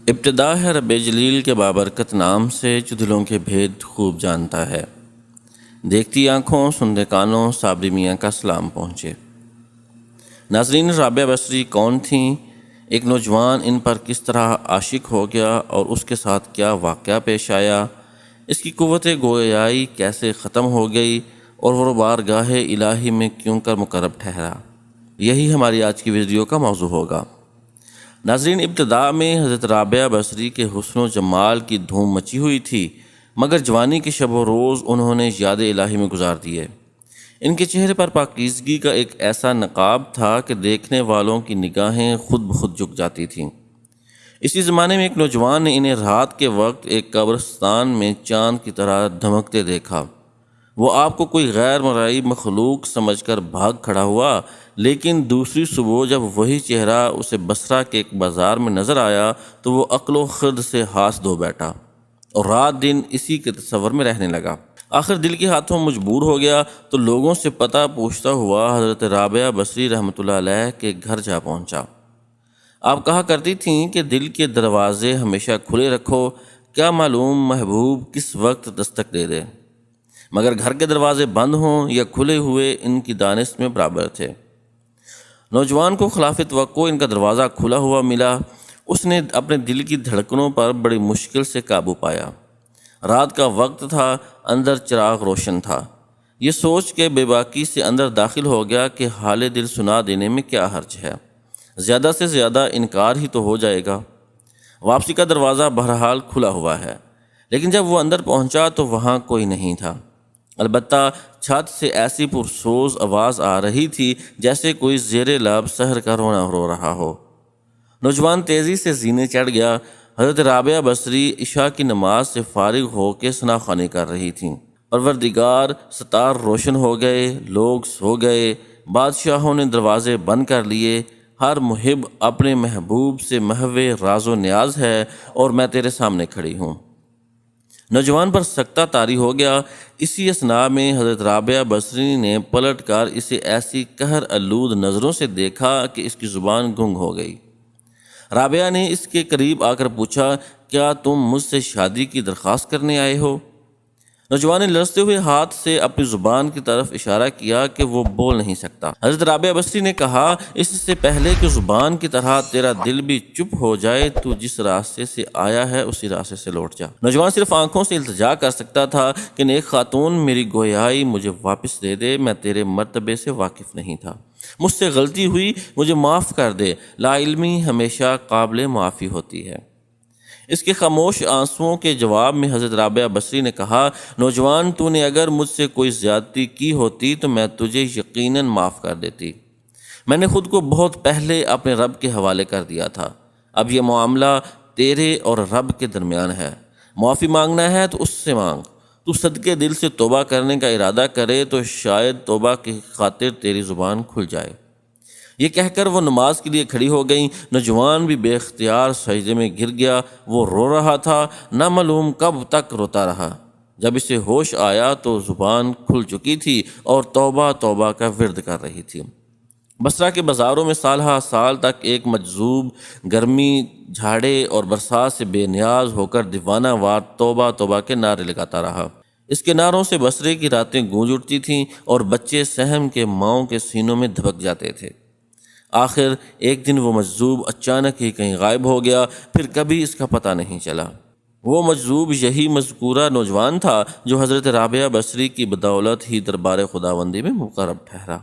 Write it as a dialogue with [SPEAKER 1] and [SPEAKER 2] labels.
[SPEAKER 1] ابتدا ہے رب جلیل کے بابرکت نام سے جو دلوں کے بھید خوب جانتا ہے۔ دیکھتی آنکھوں سنتے کانوں صابری میاں کا سلام پہنچے۔ ناظرین، رابعہ بصری کون تھیں؟ ایک نوجوان ان پر کس طرح عاشق ہو گیا اور اس کے ساتھ کیا واقعہ پیش آیا؟ اس کی قوت گویائی کیسے ختم ہو گئی اور وہ بارگاہ الہی میں کیوں کر مقرب ٹھہرا؟ یہی ہماری آج کی ویڈیو کا موضوع ہوگا۔ ناظرین، ابتداء میں حضرت رابعہ بصری کے حسن و جمال کی دھوم مچی ہوئی تھی، مگر جوانی کے شب و روز انہوں نے یاد الہی میں گزار دیے۔ ان کے چہرے پر پاکیزگی کا ایک ایسا نقاب تھا کہ دیکھنے والوں کی نگاہیں خود بخود جھک جاتی تھیں۔ اسی زمانے میں ایک نوجوان نے انہیں رات کے وقت ایک قبرستان میں چاند کی طرح دھمکتے دیکھا۔ وہ آپ کو کوئی غیر مرئی مخلوق سمجھ کر بھاگ کھڑا ہوا، لیکن دوسری صبح جب وہی چہرہ اسے بصرہ کے ایک بازار میں نظر آیا تو وہ عقل و خرد سے ہاتھ دھو بیٹھا اور رات دن اسی کے تصور میں رہنے لگا۔ آخر دل کے ہاتھوں مجبور ہو گیا تو لوگوں سے پتہ پوچھتا ہوا حضرت رابعہ بصری رحمۃ اللہ علیہ کے گھر جا پہنچا۔ آپ کہا کرتی تھیں کہ دل کے دروازے ہمیشہ کھلے رکھو، کیا معلوم محبوب کس وقت دستک دے دے، مگر گھر کے دروازے بند ہوں یا کھلے ہوئے ان کی دانست میں برابر تھے۔ نوجوان کو خلاف توقع ان کا دروازہ کھلا ہوا ملا۔ اس نے اپنے دل کی دھڑکنوں پر بڑی مشکل سے قابو پایا۔ رات کا وقت تھا، اندر چراغ روشن تھا۔ یہ سوچ کے بے باکی سے اندر داخل ہو گیا کہ حال دل سنا دینے میں کیا حرج ہے، زیادہ سے زیادہ انکار ہی تو ہو جائے گا۔ واپسی کا دروازہ بہرحال کھلا ہوا ہے، لیکن جب وہ اندر پہنچا تو وہاں کوئی نہیں تھا۔ البتہ چھت سے ایسی پرسوز آواز آ رہی تھی جیسے کوئی زیر لب سحر کا رونا رو رہا ہو۔ نوجوان تیزی سے زینے چڑھ گیا۔ حضرت رابعہ بصری عشاء کی نماز سے فارغ ہو کے ثنا خوانی کر رہی تھیں۔ پروردگار ستار روشن ہو گئے، لوگ سو گئے، بادشاہوں نے دروازے بند کر لیے۔ ہر محب اپنے محبوب سے محو راز و نیاز ہے اور میں تیرے سامنے کھڑی ہوں۔ نوجوان پر سکتہ طاری ہو گیا۔ اسی اثناء میں حضرت رابعہ بصری نے پلٹ کر اسے ایسی قہر آلود نظروں سے دیکھا کہ اس کی زبان گنگ ہو گئی۔ رابعہ نے اس کے قریب آ کر پوچھا، کیا تم مجھ سے شادی کی درخواست کرنے آئے ہو؟ نوجوان نے لرزتے ہوئے ہاتھ سے اپنی زبان کی طرف اشارہ کیا کہ وہ بول نہیں سکتا۔ حضرت رابعہ بصری نے کہا، اس سے پہلے کہ زبان کی طرح تیرا دل بھی چپ ہو جائے تو جس راستے سے آیا ہے اسی راستے سے لوٹ جا۔ نوجوان صرف آنکھوں سے التجا کر سکتا تھا کہ نیک خاتون میری گویائی مجھے واپس دے دے، میں تیرے مرتبے سے واقف نہیں تھا، مجھ سے غلطی ہوئی، مجھے معاف کر دے۔ لا علمی ہمیشہ قابل معافی ہوتی ہے۔ اس کے خاموش آنسوؤں کے جواب میں حضرت رابعہ بصری نے کہا، نوجوان، تو نے اگر مجھ سے کوئی زیادتی کی ہوتی تو میں تجھے یقیناً معاف کر دیتی۔ میں نے خود کو بہت پہلے اپنے رب کے حوالے کر دیا تھا۔ اب یہ معاملہ تیرے اور رب کے درمیان ہے۔ معافی مانگنا ہے تو اس سے مانگ۔ تو صدقے دل سے توبہ کرنے کا ارادہ کرے تو شاید توبہ کی خاطر تیری زبان کھل جائے۔ یہ کہہ کر وہ نماز کے لیے کھڑی ہو گئیں۔ نوجوان بھی بے اختیار سجدے میں گر گیا۔ وہ رو رہا تھا، نہ معلوم کب تک روتا رہا۔ جب اسے ہوش آیا تو زبان کھل چکی تھی اور توبہ توبہ کا ورد کر رہی تھی۔ بصرہ کے بازاروں میں سالہ سال تک ایک مجذوب گرمی، جھاڑے اور برسات سے بے نیاز ہو کر دیوانہ وار توبہ توبہ کے نعرے لگاتا رہا۔ اس کے نعروں سے بصرے کی راتیں گونج اٹھتی تھیں اور بچے سہم کے ماؤں کے سینوں میں دھبک جاتے تھے۔ آخر ایک دن وہ مجذوب اچانک ہی کہیں غائب ہو گیا، پھر کبھی اس کا پتہ نہیں چلا۔ وہ مجذوب یہی مذکورہ نوجوان تھا جو حضرت رابعہ بصری کی بدولت ہی دربار خداوندی میں مقرب ٹھہرا۔